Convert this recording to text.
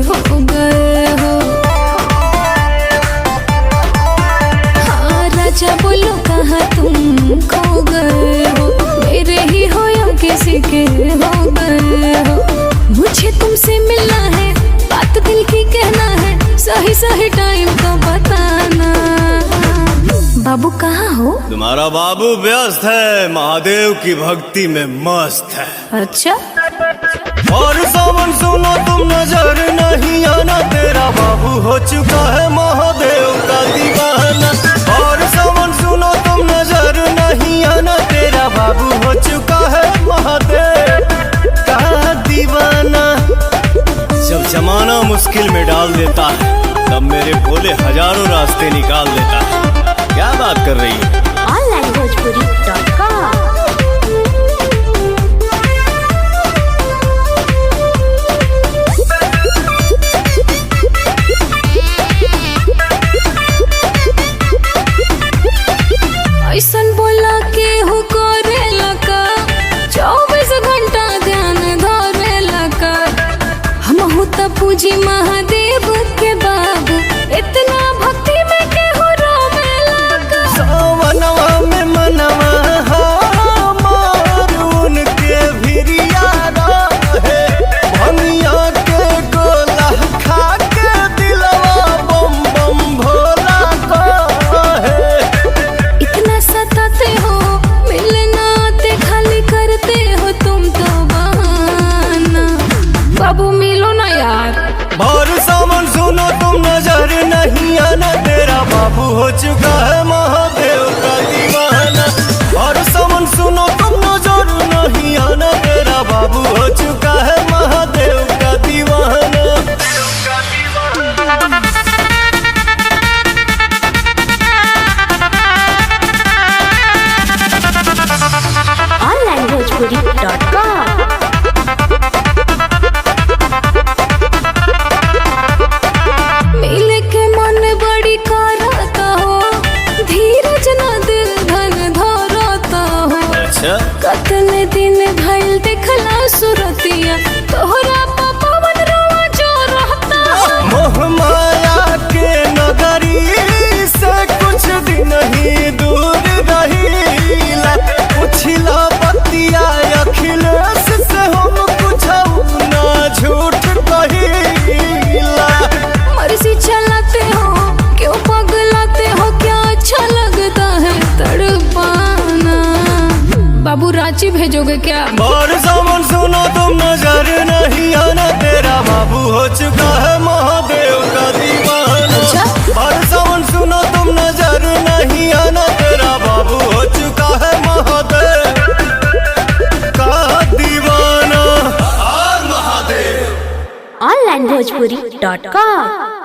हो गए हो। हाँ राजा बोलो कहाँ तुम खो गए हो, मेरे ही हो या किसी के हो गए हो। मुझे तुमसे मिलना है, बात दिल की कहना है, सही सही टाइम तो बताना। बाबू कहाँ हो? तुम्हारा बाबू व्यस्त है, महादेव की भक्ति में मस्त है। अच्छा और सावन सुनो तुम नजर नहीं आना, तेरा बाबू हो चुका है महादेव का दीवाना। और सावन सुनो तुम नजर नहीं आना, तेरा बाबू हो चुका है महादेव का दीवाना। जब जमाना मुश्किल में डाल देता है, तब मेरे भोले हजारों रास्ते निकाल देता है। क्या बात कर रही है? onlinebhojpuri.com। ऐसन बोला के हो करे लका, 24 घंटा ध्यान धरे लका। हम हो त पूजी महादेव के बाबू, इतना भक्ति में के हो रोवे लका। सावनवा में मनवा हमार उनके भिरिया रहे, भंगिया के गोला खा के दिलवा बम बम भोला कहे। इतना सताते हो, मिलना आते खाली करते हो तुम तो बहाना। बाबू मिलो ना यार। भर सावन सुनो तुम नजर नहीं आना, तेरा बाबू हो चुका है महादेव का दीवाना। भर सावन सुनो तुम नजर नहीं आना, तेरा बाबू हो चुका है महादेव का दीवाना। onlinebhojpuri.com। मिले के मन बड़ी करता हो, धीरज न दिल धन धरता हो। अच्छा कतने दिन भइल देखला सुरतिया, तोहरा पवन रोवा जो रहता हो। मोह माया के नगरी से कुछ दिन ही दूर रहीला, उछला बतिया अखिलेश से हम कुछ ना झूठ कहीला। मर्जी चलाते हो क्यों पगलाते हो, क्या अच्छा लगता है तड़पाना। बाबू रांची भेजोगे क्या? और सावन सुनो तुम नजर नहीं आना, तेरा बाबू हो चुका है महादेव का दीवाना। अच्छा? और सावन सुनो तुम नजर नहीं आना, तेरा बाबू हो चुका है महादेव का दीवाना। onlinebhojpuri.com।